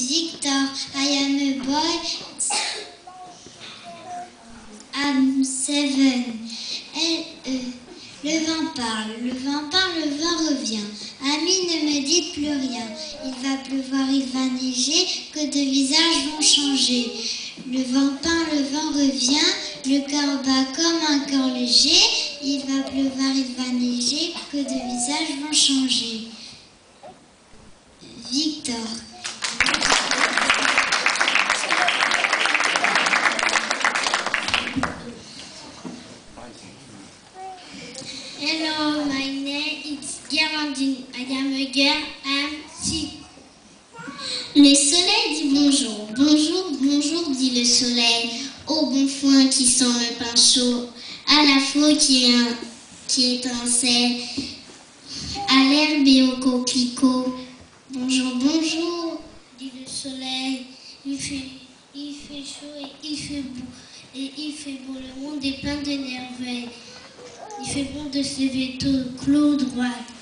Victor. I am a boy. I'm 7. Le vent parle, le vent parle, le vent revient. Ami, ne me dites plus rien. Il va pleuvoir, il va neiger, que de visages vont changer. Le vent parle, le vent revient, le cœur bat comme un cœur léger. Il va pleuvoir, il va neiger, que de visages vont changer. Victor. Hello, my name is Guérandine. I am a girl, I'm 6. Le soleil dit bonjour, bonjour, bonjour, dit le soleil, au bon foin qui sent le pain chaud, à la fleur qui étincelle, à l'herbe et au coquelicot. Bonjour, bonjour, dit le soleil, il fait chaud et il fait beau, le monde est plein d'énerveilles. Il fait bon de se lever tôt, clos droite.